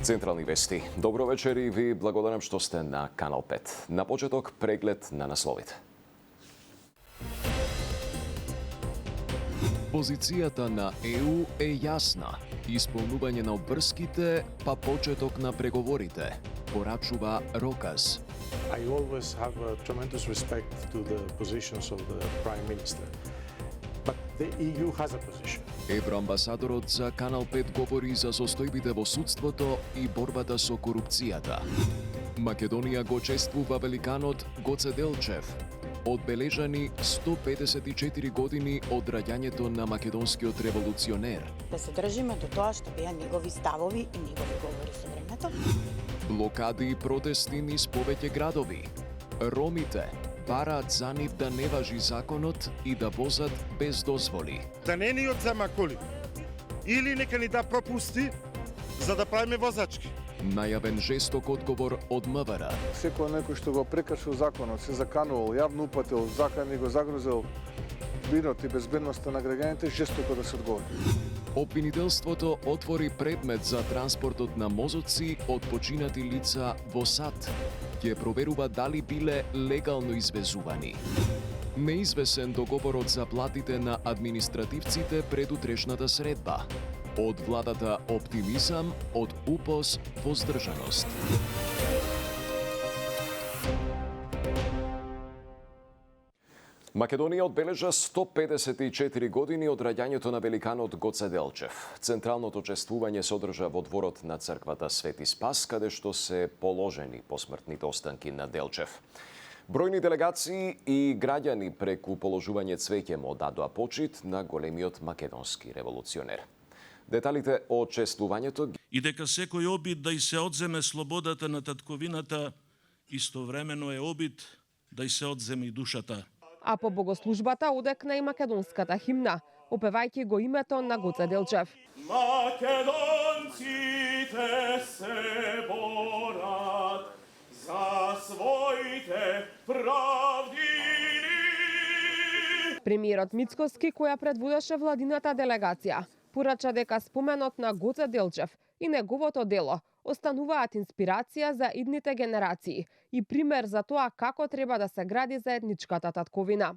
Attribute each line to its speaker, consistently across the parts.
Speaker 1: Centralni Vesti. Dobro večer i vi благодарам što ste na Kanal 5. Na početok pregled na naslovite. Позицијата на ЕУ е јасна. Исполнување на обврските, па почеток на преговорите, порачува Рокас.
Speaker 2: I always have a tremendous respect to the positions of the Prime Minister. But the EU has a position.
Speaker 1: Евроамбасадорот за Канал 5 говори за состојбите во судството и борбата со корупцијата. Македонија го чествува великанот Гоце Делчев. Одбележани 154 години од раѓањето на македонскиот револуционер.
Speaker 3: Да се држиме до тоа што беа негови ставови и негови говори со времето.
Speaker 1: Блокади и протести низ повеќе градови. Ромите бараат за нив да не важи законот и да возат без дозволи.
Speaker 4: Да не ни одзема коли. Или нека ни да пропусти за да правиме возачки.
Speaker 1: Најавен жесток одговор од МВР.
Speaker 5: Секој некој што го прекршил законот, се заканувал, јавно упатил, закан и го загрозил мирот и безбедноста на граѓаните, жестоко да се одговори.
Speaker 1: Обвинителството отвори предмет за транспортот на мозоци од починати лица во САД. Ќе проверува дали биле легално извезувани. Неизвесен договорот за платите на административците пред утрешната средба. Од владата оптимизам, од УПОС воздржаност. Македонија одбележа 154 години од раѓањето на великанот Гоце Делчев. Централното чествување се одржа во дворот на црквата Свети Спас, каде што се положени посмртните останки на Делчев. Бројни делегации и граѓани преку положување цвеќе му дадоа почит на големиот македонски револуционер. Деталите од чествувањето
Speaker 6: и дека секој обид да и се одземе слободата на татковината истовремено е обид да и се одземе и душата.
Speaker 7: А по богослужбата одекна и македонската химна, опевајќи го името на Гоце Делчев.
Speaker 6: Македонците се борат за своите правдини.
Speaker 7: Премиерот Мицкоски, која предводеше владината делегација, порача дека споменот на Гоце Делчев и неговото дело остануваат инспирација за идните генерации и пример за тоа како треба да се гради заедничката татковина.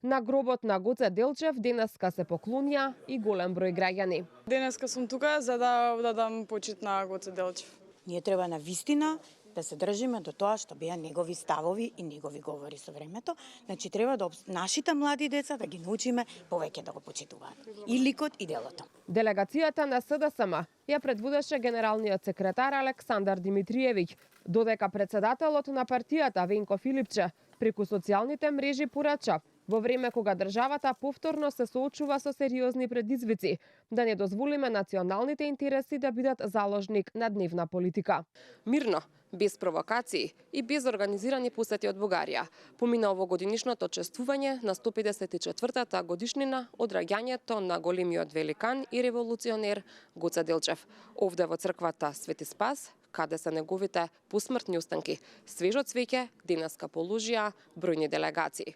Speaker 7: На гробот на Гоце Делчев денеска се поклонија и голем број граѓани.
Speaker 8: Денеска сум тука за да дадам почит на Гоце Делчев.
Speaker 3: Ние треба на вистина да се држиме до тоа што беа негови ставови и негови говори со времето. Значи треба да нашите млади деца да ги научиме повеќе да го почитуваат. И ликот и делото.
Speaker 7: Делегацијата на СДСМ ја предводеше генералниот секретар Александар Димитриевиќ, додека председателот на партијата Венко Филипче преку социјалните мрежи порача во време кога државата повторно се соочува со сериозни предизвици, да не дозволиме националните интереси да бидат заложник на дневна политика. Мирно, без провокации и без организирани посети од Бугарија, помина овогодинишното чествување на 154-та годишнина од раѓањето на големиот великан и револуционер Гоце Делчев. Овде во црквата Свети Спас, каде се неговите посмртни останки, свежо цвеќе денеска положија бројни делегации.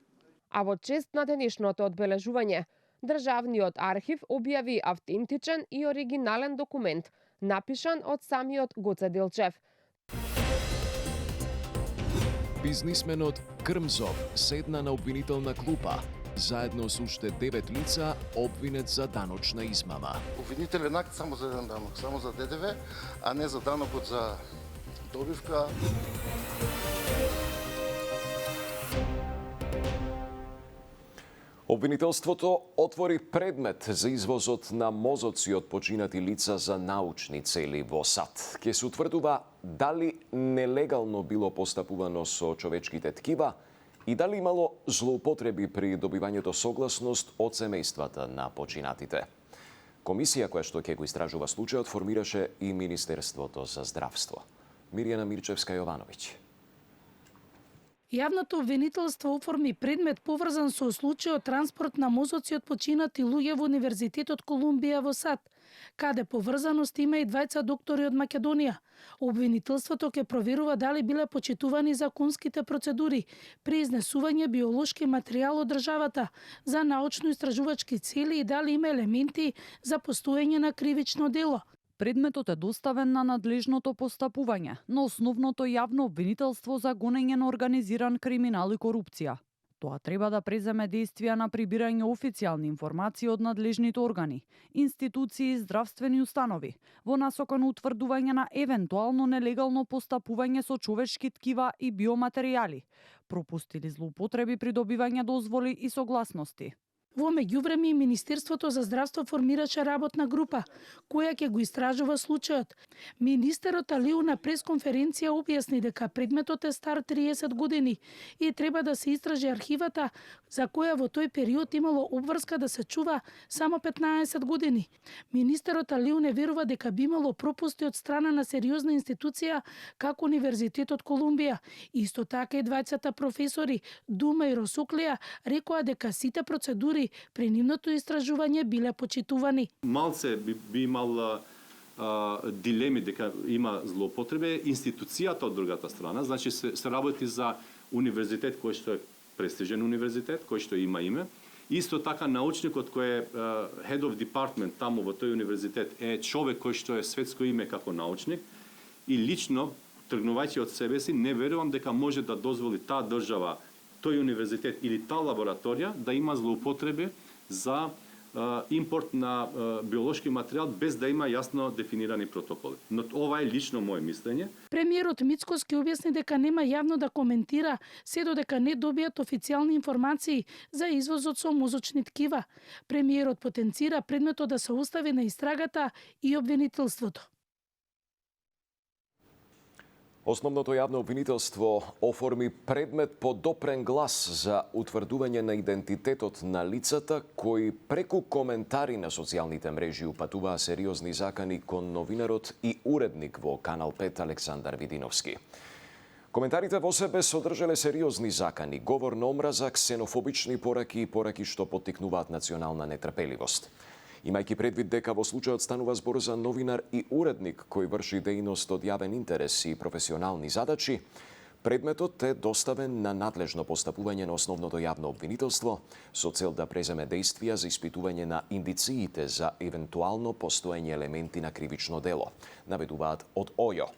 Speaker 7: А во чест на денешното одбележување, Државниот архив објави автентичен и оригинален документ, напишан од самиот Гоце Делчев.
Speaker 1: Бизнисменот Крмзов седна на обвинителна клупа, заедно со уште 9 лица обвинет за даночна измама.
Speaker 4: Обвинителен акт само за еден данок, само за ДДВ, а не за данокот за добивка.
Speaker 1: Обвинителството отвори предмет за извозот на мозоци од починати лица за научни цели во САД. Ке се утврдува дали нелегално било постапувано со човечките ткива и дали имало злоупотреби при добивањето согласност од семејствата на починатите. Комисија која што ќе го истражува случајот формираше и Министерството за здравство. Мирјана Мирчевска-Јовановиќ.
Speaker 9: Јавното обвинителство оформи предмет поврзан со случајот транспорт на мозоци од починати луѓе во Универзитетот Колумбија во САД, каде поврзаност има и двајца доктори од Македонија. Обвинителството ќе проверува дали биле почитувани законските процедури при изнесување биолошки материјал од државата за научно-истражувачки цели и дали има елементи за постоење на кривично дело.
Speaker 10: Предметот е доставен на надлежното постапување на основното јавно обвинителство за гонење на организиран криминал и корупција. Тоа треба да преземе действија на прибирање официјални информации од надлежните органи, институции и здравствени установи, во насока на утврдување на евентуално нелегално постапување со човечки ткива и биоматеријали, пропусти или злоупотреби при добивање дозволи и согласности.
Speaker 9: Во меѓувреме и Министерството за здравство формираше работна група, која ќе го истражува случајот. Министерот Алиу на пресконференција објасни дека предметот е стар 30 години и треба да се истражи архивата, за која во тој период имало обврска да се чува само 15 години. Министерот Алиу не верува дека би имало пропусти од страна на сериозна институција како Универзитетот Колумбија. Исто така и двајцата професори Дума и Росуклија рекоа дека сите процедури при нивното истражување биле почитувани.
Speaker 11: Малце би имал дилеми дека има злоупотреби. Институцијата од другата страна, значи се работи за универзитет кој што е престижен универзитет, кој што има име. Исто така научникот кој е head of department таму во тој универзитет е човек кој што е светско име како научник и лично тргнувајќи од себе си не верувам дека може да дозволи таа држава, тој универзитет или таа лабораторија да има злоупотреби за импорт на биолошки материјал без да има јасно дефинирани протоколи. Но ова е лично моје мислење.
Speaker 9: Премиерот Мицкоски објасни дека нема јавно да коментира се додека не добијат официјални информации за извозот со мозочни ткива. Премиерот потенцира предметот да се остави на истрагата и обвинителството.
Speaker 1: Основното јавно обвинителство оформи предмет по допрен глас за утврдување на идентитетот на лицата кои преку коментари на социјалните мрежи упатуваа сериозни закани кон новинарот и уредник во Канал 5 Александар Видиновски. Коментарите во себе содржале сериозни закани, говор на омраза, ксенофобични пораки и пораки што поттикнуваат национална нетрпеливост. Имајќи предвид дека во случајот станува збор за новинар и уредник кој врши дејност од јавен интерес и професионални задачи, предметот е доставен на надлежно постапување на основното јавно обвинителство со цел да преземе действија за испитување на индициите за евентуално постоење елементи на кривично дело, наведуваат од ОЈО.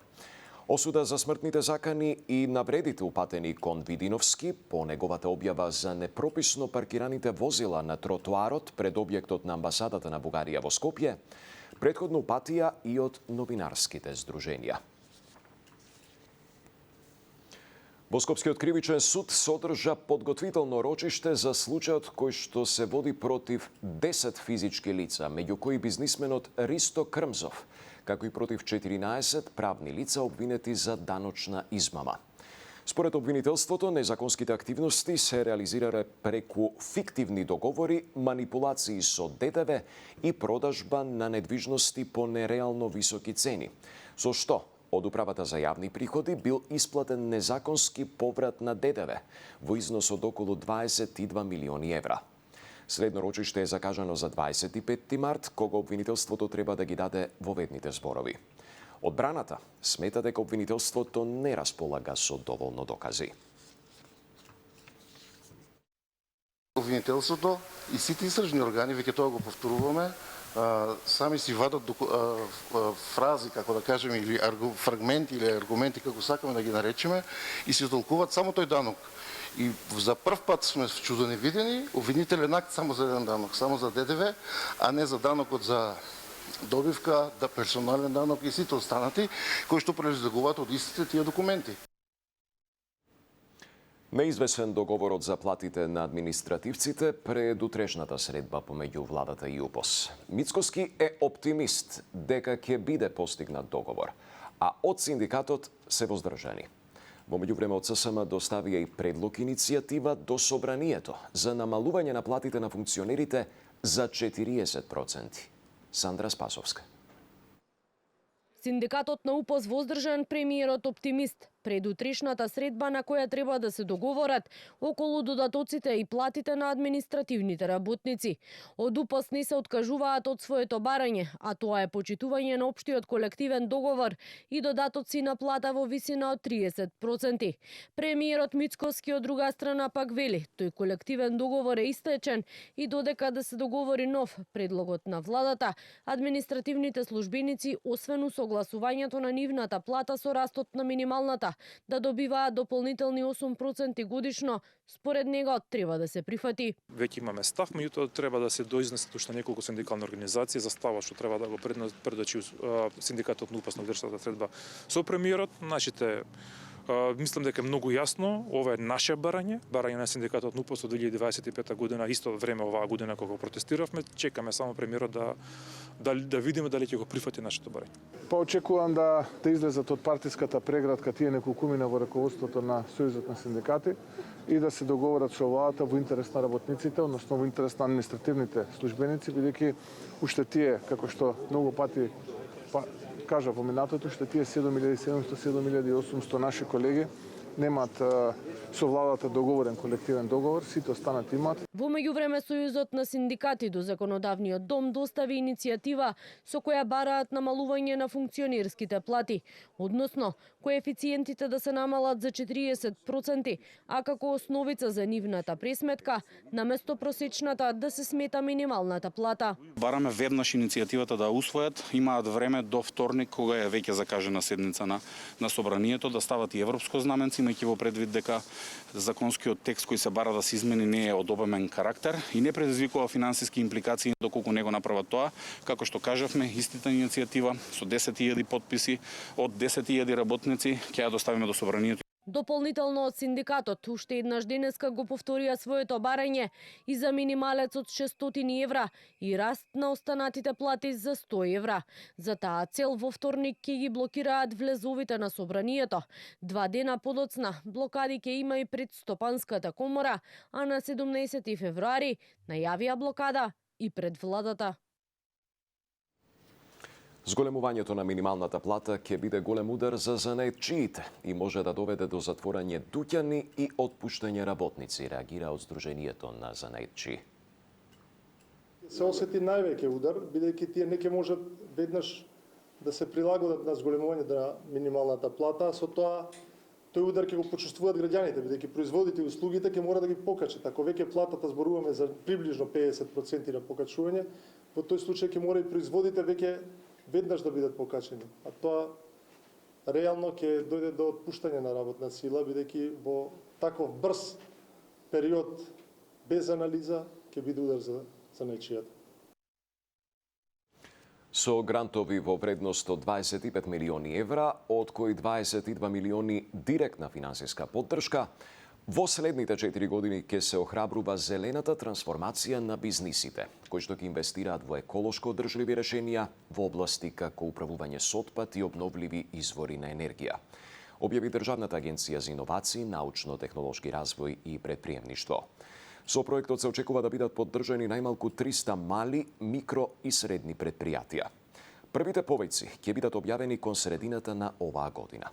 Speaker 1: Осуда за смртните закани и навредите упатени кон Видиновски по неговата објава за непрописно паркираните возила на тротоарот пред објектот на амбасадата на Бугарија во Скопје, претходно упатија и од новинарските здруженија. Во Скопскиот кривичен суд содржа подготвително рочиште за случајот кој што се води против 10 физички лица, меѓу кои бизнисменот Ристо Крмзов, како и против 14 правни лица обвинети за даночна измама. Според обвинителството, незаконските активности се реализирале преку фиктивни договори, манипулации со ДДВ и продажба на недвижности по нереално високи цени, со што од Управата за јавни приходи бил исплатен незаконски поврат на ДДВ во износ од околу 22 милиони евра. Следно рочиште е закажано за 25 март, кога обвинителството треба да ги даде во ведните зборови. Одбраната смета дека обвинителството не располага со доволно докази.
Speaker 4: Обвинителството и сите истражни органи, веќе тоа го повторуваме, сами си вадат фрази, како да кажеме, или фрагменти или аргументи, како сакаме да ги наречеме, и се толкуваат само тој данок. И за прв пат сме чудо невидени, обвинителен акт само за еден данок, само за ДДВ, а не за данокот за добивка, да персонален данок и сите останати, кои што произлегуваат од истите тие документи.
Speaker 1: Неизвесен договорот за платите на административците пред утрешната средба помеѓу владата и УПОС. Мицкоски е оптимист дека ќе биде постигнат договор, а од синдикатот се воздржани. Во меѓувреме од ССМ доставија и предлог иницијатива до Собранието за намалување на платите на функционерите за 40%. Сандра Спасовска.
Speaker 7: Синдикатот на УПОС воздржан, премиерот оптимист. пред утрешната средба на која треба да се договорат околу додатоците и платите на административните работници. Од УПС не се откажуваат од своето барање, а тоа е почитување на општиот колективен договор и додатоци на плата во висина од 30%. Премиерот Мицкоски од друга страна пак вели, тој колективен договор е истечен и додека да се договори нов, предлогот на владата, административните службеници, освен усогласувањето на нивната плата со растот на минималната, да добиваат дополнителни 8% годишно, според него треба да се прифати.
Speaker 12: Веќе имаме став, меѓутоа треба да се доизнесат уште неколку синдикални организации за ставот што треба да го предочи синдикатот на УПС на државната средба со премиерот. Нашите мислам дека е многу јасно, ова е наше барање на синдикатот на УПС од 2025 година, исто време оваа година кога го протестиравме, чекаме само премиерот да видиме дали ќе го прифати нашето барање.
Speaker 5: Па очекувам да излезат од партиската преградка тие неколкумина во раководството на Сојузот на синдикати и да се договорат со владата во интерес на работниците, односно во интерес на административните службеници, бидејќи уште тие, како што многу пати кажа во минатото, што тие 7700-7800 наши колеги немаат со владата договорен колективен договор, сите останати имаат.
Speaker 7: Во меѓувреме Сојузот на синдикати до Законодавниот дом достави иницијатива со која бараат намалување на функционерските плати, односно коефициентите да се намалат за 40%, а како основица за нивната пресметка, наместо просечната да се смета минималната плата.
Speaker 13: Бараме веднаш иницијативата да усвојат, имаат време до вторник кога е веќе закажена седница на собранието да стават и европско знаменце, имајќи во предвид дека законскиот текст кој се бара да се измени не е од обемен карактер и не предизвикува финансиски импликации доколку него направат тоа. Како што кажавме, истата иницијатива со 10.000 потписи од 10.000 работници ќе ја доставиме до собранието.
Speaker 7: Дополнително од синдикатот уште еднаш денеска го повторија своето барање и за минималец од 600 евра и раст на останатите плати за 100 евра. За таа цел во вторник ќе ги блокираат влезовите на собранието. 2 дена подоцна блокади ќе има и пред Стопанската комора, а на 17 февруари најавија блокада и пред владата.
Speaker 1: Зголемувањето на минималната плата ќе биде голем удар за занаетчиите и може да доведе до затворање дуќани и отпуштање работници, реагира од Сдруженијето на занаетчии.
Speaker 2: Се осети највеќе удар, бидејќи тие не ќе можат веднаш да се прилагодат на зголемување на минималната плата, со тоа тој удар ќе го почувствуваат граѓаните, бидејќи производите и услугите ќе мора да ги покачат. Ако веќе платата зборуваме за приближно 50% на покачување, во тој случај ќе мора и производите веќе веднаш да бидат покачени. А тоа реално ќе дојде до отпуштање на работна сила, бидејќи во таков брз период без анализа ќе биде удар за нечијата.
Speaker 1: Со грантови во вредност од 25 милиони евра, од кои 22 милиони директна финансиска поддршка, во следните 4 години ќе се охрабрува зелената трансформација на бизнисите, кои што ќе инвестираат во еколошко одржливи решенија во области како управување со отпад и обновливи извори на енергија, објави Државната агенција за иновации, научно-технолошки развој и предприемништво. Со проектот се очекува да бидат поддржани најмалку 300 мали, микро и средни предпријатија. Првите повејци ќе бидат објавени кон средината на оваа година.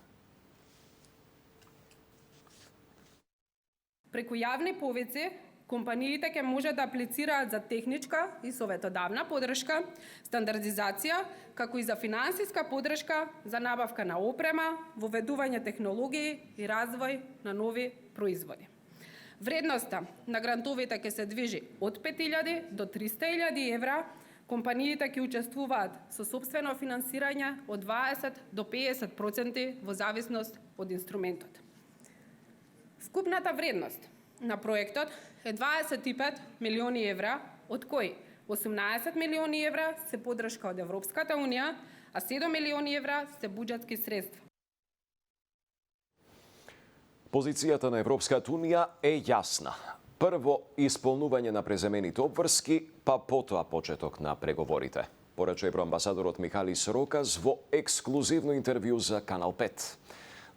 Speaker 14: Преку јавни повици, компаниите ќе може да аплицираат за техничка и советодавна поддршка, стандардизација, како и за финансиска поддршка за набавка на опрема, воведување технологии и развој на нови производи. Вредноста на грантовите ќе се движи од 5.000 до 300.000 евра. Компаниите ќе учествуваат со сопствено финансирање од 20 до 50% во зависност од инструментот. Скупната вредност на проектот е 25 милиони евра, од кои 18 милиони евра се поддршка од Европската унија, а 7 милиони евра се буџетски средства.
Speaker 1: Позицијата на Европската унија е јасна. Прво, исполнување на преземените обврски, па потоа почеток на преговорите. Порача евроамбасадорот Михали Сроказ во ексклузивно интервју за Канал 5.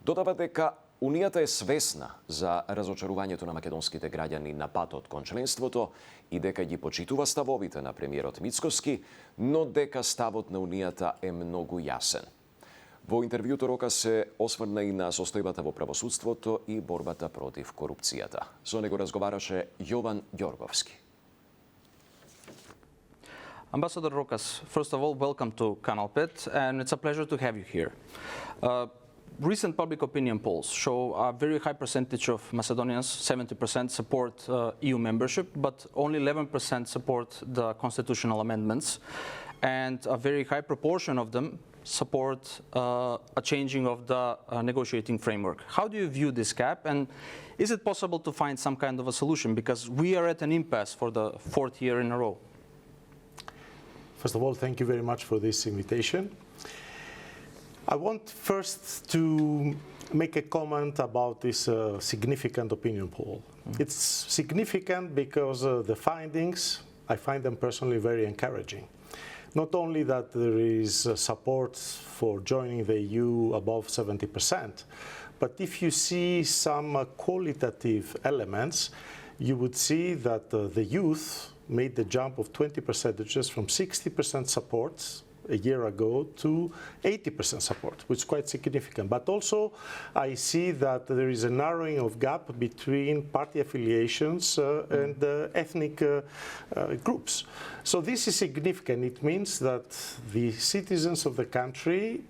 Speaker 1: Додава дека Унијата е свесна за разочарувањето на македонските граѓани на патот кон членството и дека ги почитува ставовите на премиерот Мицкоски, но дека ставот на Унијата е многу јасен. Во интервјуто Рока се осврна и на состојбата во правосудството и борбата против корупцијата. Со него разговараше Јован Ѓорговски.
Speaker 15: Ambassador Rokas, first of all, welcome to Canal, and it's a pleasure to have you here. Recent public opinion polls show a very high percentage of Macedonians, 70% support EU membership, but only 11% support the constitutional amendments, and a very high proportion of them support a changing of the negotiating framework. How do you view this gap, and is it possible to find some kind of a solution? Because we are at an impasse for the 4th year in a row.
Speaker 16: First of all, thank you very much for this invitation. I want first to make a comment about this significant opinion poll. It's significant because the findings, I find them personally very encouraging. Not only that there is support for joining the EU above 70%, but if you see some qualitative elements, you would see that the youth made the jump of 20% from 60% support a year ago to 80% support, which is quite significant. But also I see that there is a narrowing of gap between party affiliations and ethnic groups. So this is significant. It means that the citizens of the country,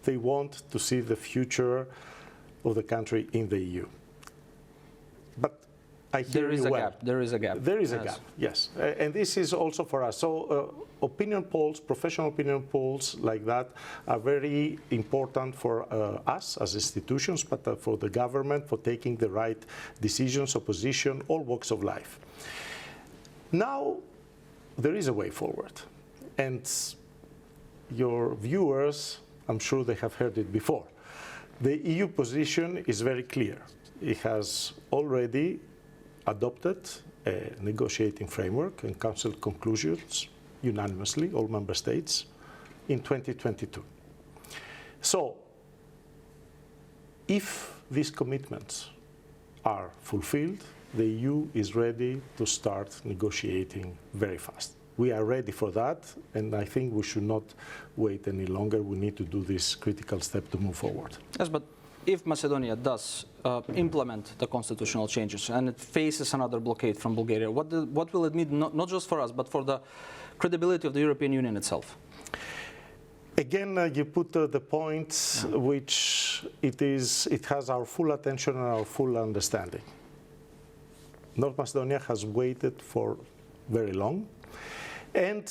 Speaker 16: they want to see the future of the country in the EU. But I hear
Speaker 15: There is
Speaker 16: you
Speaker 15: a
Speaker 16: well.
Speaker 15: gap. There is a gap.
Speaker 16: There is a
Speaker 15: Yes.
Speaker 16: gap, yes. And this is also for us. So opinion polls, professional opinion polls like that are very important for us as institutions, but for the government, for taking the right decisions, opposition, all walks of life. Now, there is a way forward. And your viewers, I'm sure they have heard it before. The EU position is very clear. It has already adopted a negotiating framework and Council conclusions unanimously, all member states, in 2022. So, if these commitments are fulfilled, the EU is ready to start negotiating very fast. We are ready for that, and I think we should not wait any longer. We need to do this critical step to move forward.
Speaker 15: Yes, but if Macedonia does implement the constitutional changes and it faces another blockade from Bulgaria, what will it mean, not just for us, but for the credibility of the European Union itself?
Speaker 16: Again, you put the point which it has our full attention and our full understanding. North Macedonia has waited for very long, and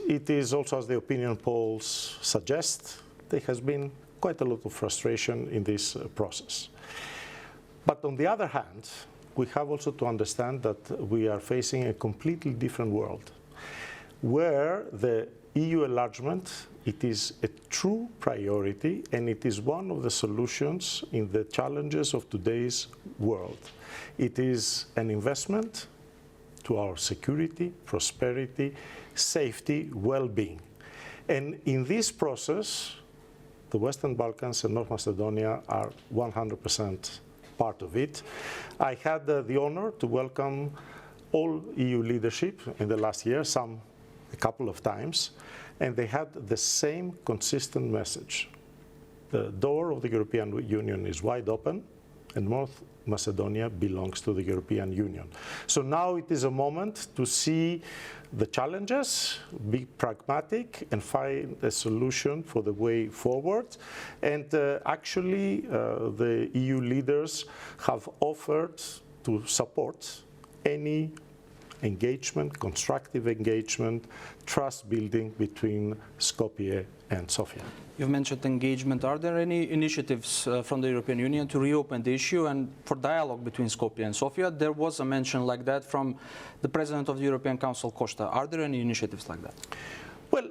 Speaker 16: it is also, as the opinion polls suggest, there has been quite a lot of frustration in this process. But on the other hand, we have also to understand that we are facing a completely different world, where the EU enlargement, it is a true priority, and it is one of the solutions in the challenges of today's world. It is an investment to our security, prosperity, safety, well-being. And in this process, the Western Balkans and North Macedonia are 100% part of it. I had the honor to welcome all EU leadership in the last year, a couple of times, and they had the same consistent message. The door of the European Union is wide open, and North Macedonia belongs to the European Union. So now it is a moment to see the challenges, be pragmatic, and find a solution for the way forward. And actually, the EU leaders have offered to support any engagement, constructive engagement, trust building between Skopje and Sofia.
Speaker 15: You've mentioned engagement. Are there any initiatives from the European Union to reopen the issue and for dialogue between Skopje and Sofia? There was a mention like that from the President of the European Council, Costa. Are there any initiatives like that?
Speaker 16: Well,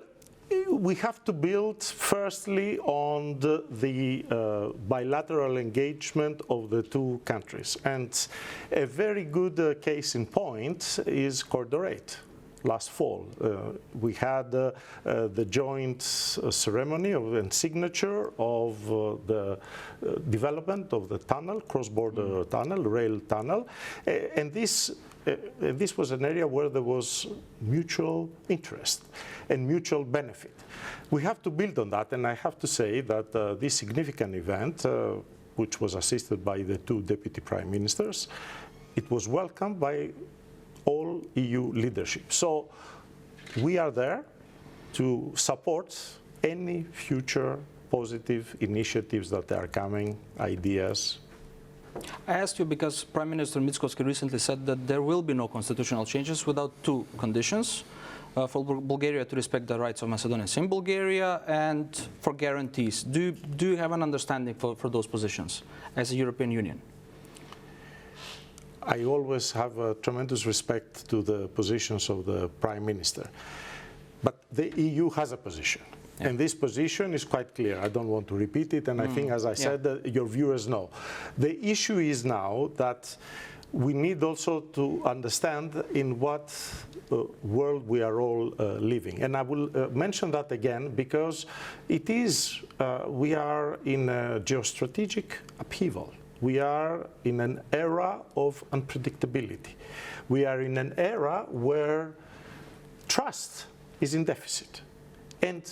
Speaker 16: we have to build firstly on the bilateral engagement of the two countries. And a very good case in point is Corridor 8. Last fall, we had the joint ceremony and signature of the development of the tunnel, cross-border tunnel, rail tunnel. And this this was an area where there was mutual interest and mutual benefit. We have to build on that, and I have to say that this significant event, which was assisted by the two deputy prime ministers, it was welcomed by all EU leadership. So we are there to support any future positive initiatives that are coming, ideas.
Speaker 15: I asked you because Prime Minister Mickoski recently said that there will be no constitutional changes without two conditions. For Bulgaria to respect the rights of Macedonians in Bulgaria and for guarantees. Do you have an understanding for those positions as a European Union?
Speaker 16: I always have a tremendous respect to the positions of the Prime Minister. But the EU has a position. Yeah. And this position is quite clear. I don't want to repeat it, and I think, as I said, your viewers know. The issue is now that we need also to understand in what world we are all living. And I will mention that again because it is, we are in a geostrategic upheaval. We are in an era of unpredictability. We are in an era where trust is in deficit. And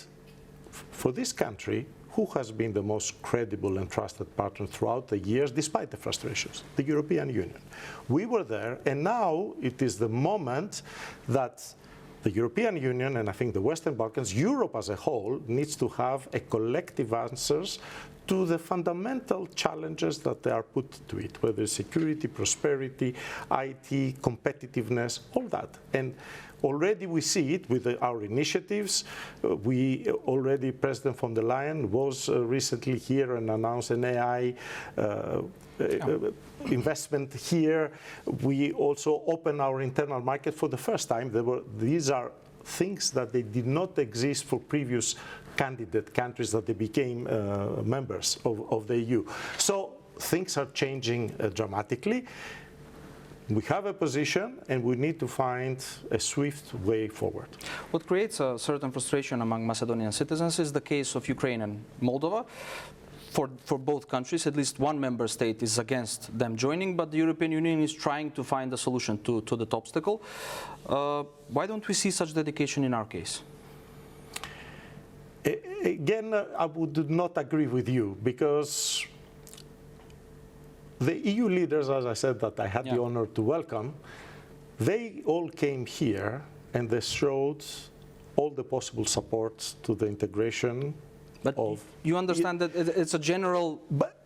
Speaker 16: for this country, who has been the most credible and trusted partner throughout the years, despite the frustrations? The European Union. We were there, and now it is the moment that the European Union, and I think the Western Balkans, Europe as a whole, needs to have a collective answers to the fundamental challenges that they are put to it, whether security, prosperity, IT, competitiveness, all that. And already we see it with our initiatives. President von der Leyen was recently here and announced an AI investment here. We also opened our internal market for the first time. These are things that they did not exist for previous candidate countries that they became members of the EU. So things are changing dramatically. We have a position, and we need to find a swift way forward.
Speaker 15: What creates a certain frustration among Macedonian citizens is the case of Ukraine and Moldova. For both countries, at least one member state is against them joining, but the European Union is trying to find a solution to that obstacle. Why don't we see such dedication in our case?
Speaker 16: Again, I would not agree with you, because the EU leaders, as I said, that I had the honor to welcome, they all came here and they showed all the possible support to the integration. But
Speaker 15: you understand that it's a general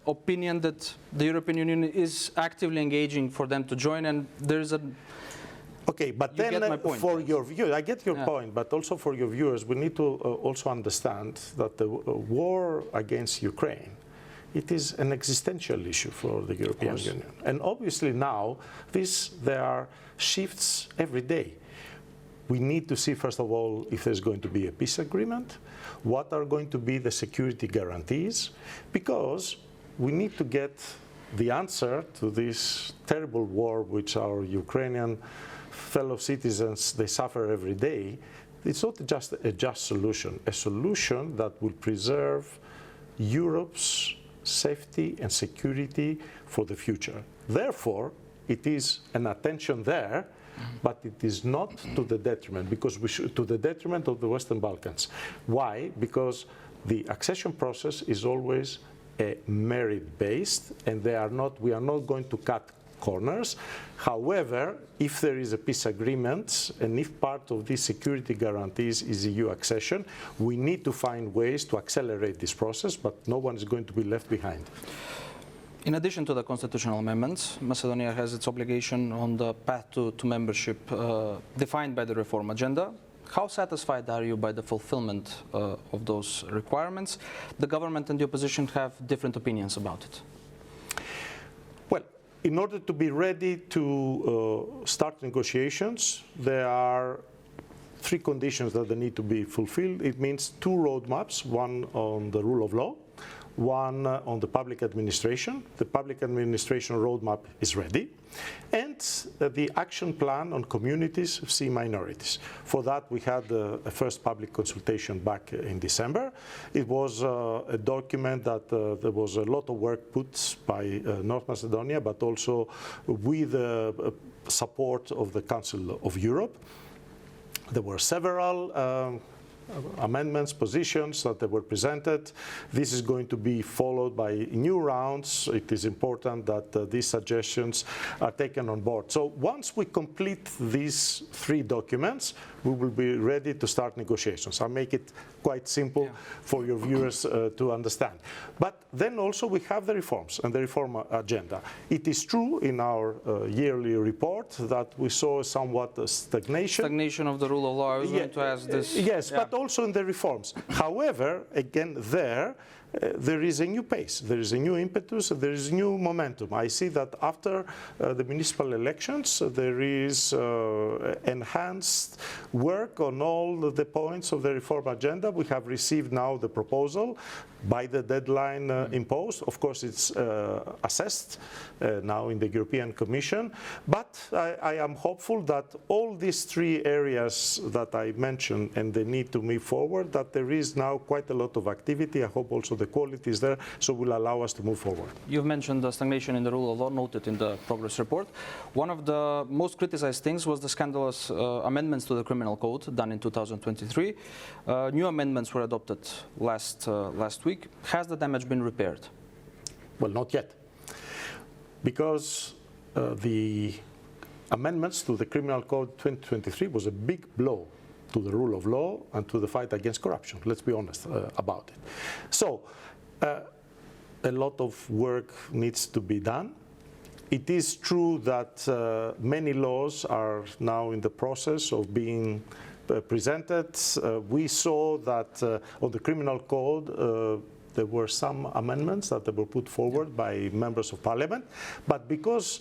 Speaker 15: opinion that the European Union is actively engaging for them to join, and there's a...
Speaker 16: Okay, but then for your view, I get your point, but also for your viewers, we need to also understand that the war against Ukraine, it is an existential issue for the European Union. And obviously now, there are shifts every day. We need to see, first of all, if there's going to be a peace agreement, what are going to be the security guarantees, because we need to get the answer to this terrible war which our Ukrainian fellow citizens, they suffer every day. It's not just a just solution, a solution that will preserve Europe's safety and security for the future. Therefore, it is an attention there, but it is not to the detriment, because to the detriment of the Western Balkans. Why? Because the accession process is always merit-based, and we are not going to cut corners. However, if there is a peace agreement, and if part of these security guarantees is EU accession, we need to find ways to accelerate this process, but no one is going to be left behind.
Speaker 15: In addition to the constitutional amendments, Macedonia has its obligation on the path to membership defined by the reform agenda. How satisfied are you by the fulfillment of those requirements? The government and the opposition have different opinions about it.
Speaker 16: Well, in order to be ready to start negotiations, there are three conditions that need to be fulfilled. It means two roadmaps, one on the rule of law, one on the public administration. The public administration roadmap is ready. And the action plan on communities, see minorities. For that, we had a first public consultation back in December. It was a document that there was a lot of work put by North Macedonia, but also with support of the Council of Europe. There were several amendments, positions that were presented. This is going to be followed by new rounds. It is important that these suggestions are taken on board. So once we complete these 3 documents, we will be ready to start negotiations. I'll make it quite simple for your viewers to understand. But then also we have the reforms and the reform agenda. It is true in our yearly report that we saw somewhat a stagnation.
Speaker 15: Stagnation of the rule of law. I was going to ask this.
Speaker 16: Yes, but also in the reforms. However, again, there is a new pace, there is a new impetus, there is new momentum. I see that after the municipal elections, there is enhanced work on all the points of the reform agenda. We have received now the proposal by the deadline imposed. Of course, it's assessed now in the European Commission, but I am hopeful that all these 3 areas that I mentioned and the need to move forward, that there is now quite a lot of activity. I hope also the quality is there, so will allow us to move forward.
Speaker 15: You've mentioned the stagnation in the rule of law noted in the progress report. One of the most criticized things was the scandalous amendments to the criminal code done in 2023. New amendments were adopted last week. Has the damage been repaired?
Speaker 16: Well, not yet, because the amendments to the criminal code 2023 was a big blow to the rule of law and to the fight against corruption. Let's be honest about it. So a lot of work needs to be done. It is true that many laws are now in the process of being presented. We saw that on the criminal code there were some amendments that were put forward by members of parliament, but because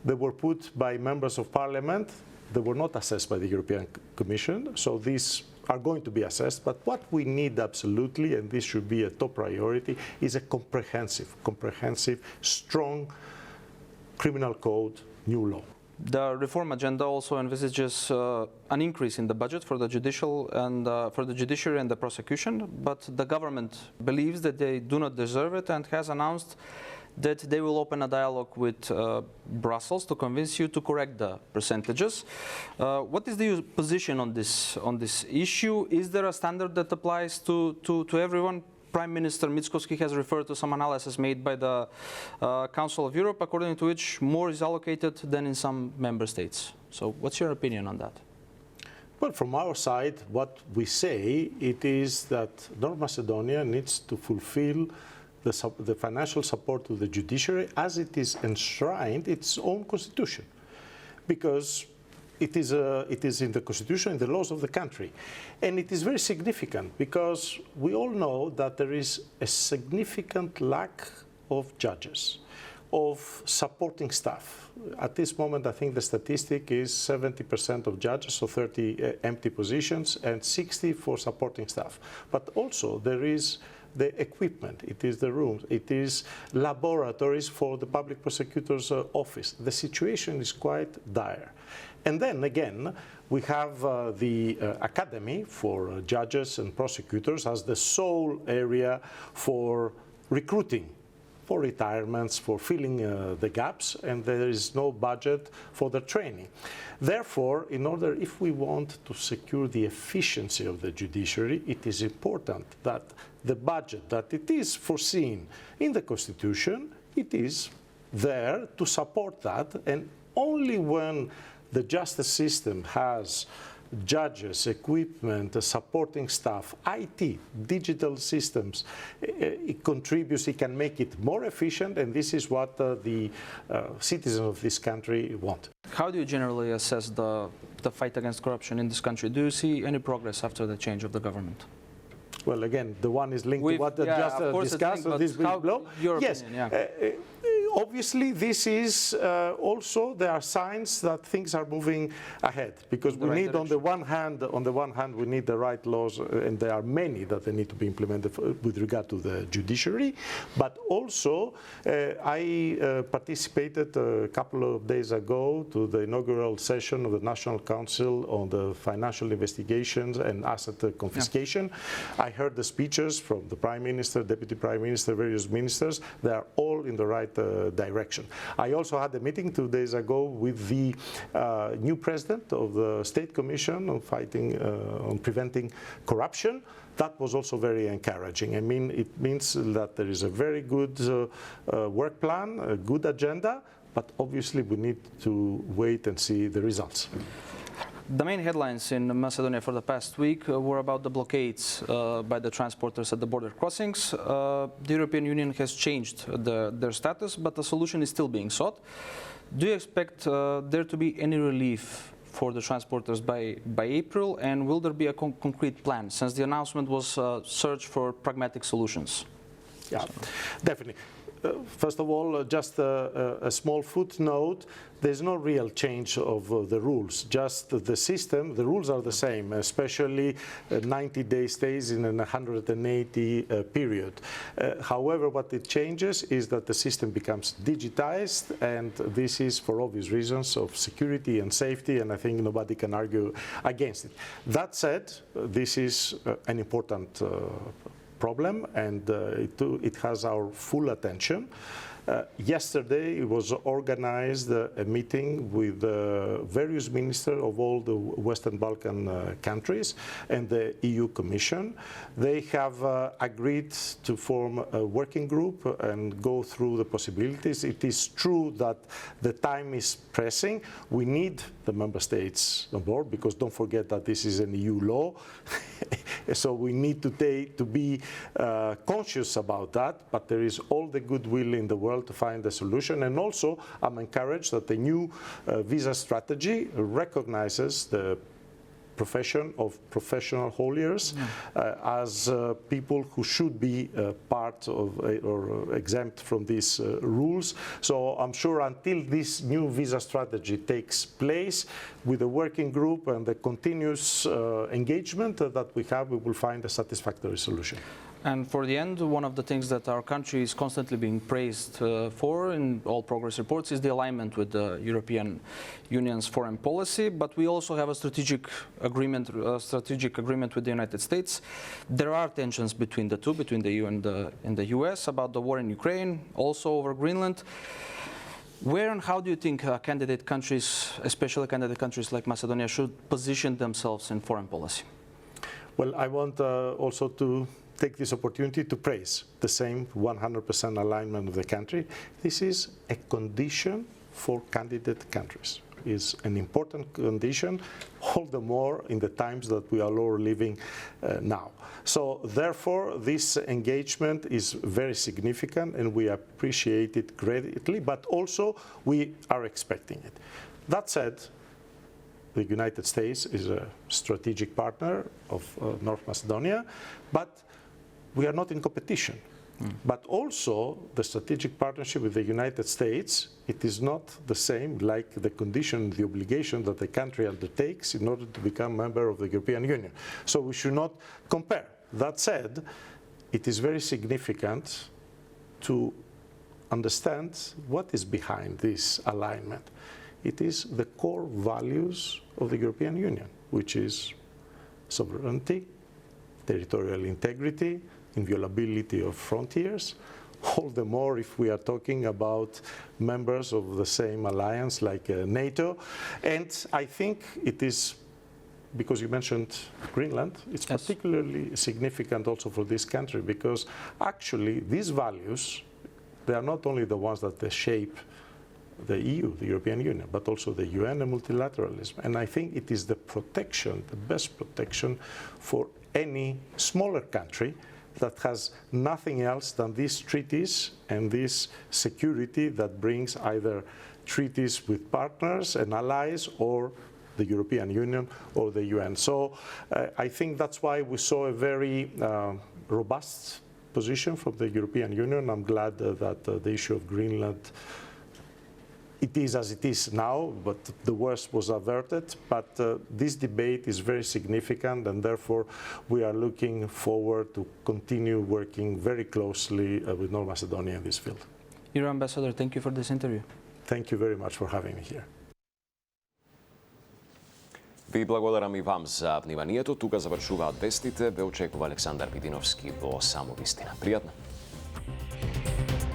Speaker 16: they were put by members of parliament, they were not assessed by the European Commission, so these are going to be assessed. But what we need absolutely, and this should be a top priority, is a comprehensive, strong criminal code, new law.
Speaker 15: The reform agenda also envisages an increase in the budget for the judicial and for the judiciary and the prosecution, but the government believes that they do not deserve it and has announced that they will open a dialogue with Brussels to convince you to correct the percentages. What is the position on this issue? Is there a standard that applies to everyone? Prime Minister Mickoski has referred to some analysis made by the Council of Europe, according to which more is allocated than in some member states. So what's your opinion on that?
Speaker 16: Well, from our side, what we say, it is that North Macedonia needs to fulfill the financial support to the judiciary as it is enshrined in its own constitution, because it is in the constitution, in the laws of the country. And it is very significant because we all know that there is a significant lack of judges, of supporting staff. At this moment, I think the statistic is 70% of judges, so 30 empty positions, and 60 for supporting staff. But also there is the equipment, it is the rooms, it is laboratories for the public prosecutor's office. The situation is quite dire. And then again, we have the Academy for judges and prosecutors as the sole area for recruiting, for retirements, for filling the gaps, and there is no budget for the training. Therefore, in order, if we want to secure the efficiency of the judiciary, it is important that the budget that it is foreseen in the Constitution, it is there to support that, and only when the justice system has judges, equipment, supporting staff, IT, digital systems, it contributes, it can make it more efficient, and this is what the citizens of this country want.
Speaker 15: How do you generally assess the fight against corruption in this country? Do you see any progress after the change of the government?
Speaker 16: Well, again, the one is linked to what just discussed, this big blow. Yes.
Speaker 15: Opinion, yeah.
Speaker 16: Obviously, this is also, there are signs that things are moving ahead, because we need, on the one hand, we need the right laws, and there are many that they need to be implemented with regard to the judiciary. But also, I participated a couple of days ago to the inaugural session of the National Council on the financial investigations and asset confiscation. I heard the speeches from the Prime Minister, Deputy Prime Minister, various ministers. They are all all in the right direction. I also had a meeting 2 days ago with the new president of the State Commission on fighting, on preventing corruption. That was also very encouraging. I mean, it means that there is a very good work plan, a good agenda, but obviously we need to wait and see the results.
Speaker 15: The main headlines in Macedonia for the past week were about the blockades by the transporters at the border crossings. The European Union has changed their status, but the solution is still being sought. Do you expect there to be any relief for the transporters by April, and will there be a concrete plan, since the announcement was search for pragmatic solutions?
Speaker 16: Yeah, definitely. First of all, just a small footnote. There's no real change of the rules, just the system. The rules are the same, especially 90-day stays in an 180 period. However, what it changes is that the system becomes digitized, and this is for obvious reasons of security and safety, and I think nobody can argue against it. That said, this is an important problem, and it has our full attention. Yesterday, it was organized a meeting with various ministers of all the Western Balkan countries and the EU Commission. They have agreed to form a working group and go through the possibilities. It is true that the time is pressing. We need the member states on board, because don't forget that this is an EU law. So we need to be conscious about that, but there is all the goodwill in the world to find a solution. And also, I'm encouraged that the new visa strategy recognizes the profession of professional hauliers as people who should be part of or exempt from these rules. So I'm sure until this new visa strategy takes place, with the working group and the continuous engagement that we have, we will find a satisfactory solution.
Speaker 15: And for the end, one of the things that our country is constantly being praised for in all progress reports is the alignment with the European Union's foreign policy. But we also have a strategic agreement with the United States. There are tensions between the two, between the EU and the US, about the war in Ukraine, also over Greenland. Where and how do you think candidate countries, especially candidate countries like Macedonia, should position themselves in foreign policy?
Speaker 16: Well, I want also to take this opportunity to praise the same 100% alignment of the country. This is a condition for candidate countries. Is an important condition, all the more in the times that we are all living now. So therefore, this engagement is very significant, and we appreciate it greatly, but also we are expecting it. That said, the United States is a strategic partner of North Macedonia, but we are not in competition. But also, the strategic partnership with the United States, it is not the same like the condition, the obligation that the country undertakes in order to become a member of the European Union. So we should not compare. That said, it is very significant to understand what is behind this alignment. It is the core values of the European Union, which is sovereignty, territorial integrity, inviolability of frontiers, all the more if we are talking about members of the same alliance like NATO. And I think it is, because you mentioned Greenland, it's particularly significant also for this country, because actually these values, they are not only the ones that they shape the EU, the European Union, but also the UN and multilateralism. And I think it is the protection, the best protection for any smaller country that has nothing else than these treaties and this security that brings either treaties with partners and allies or the European Union or the UN. So I think that's why we saw a very robust position from the European Union. I'm glad that the issue of Greenland, it is as it is now, but the worst was averted. But this debate is very significant, and therefore we are looking forward to continue working very closely with North Macedonia in this field.
Speaker 15: Your Ambassador, thank you for this interview.
Speaker 16: Thank you very much for having me here.
Speaker 1: Ви благодарам и вам за вниманието. Тука завршуваат вестите. Ве очекува Александар Видиновски во Само вистина. Пријатно.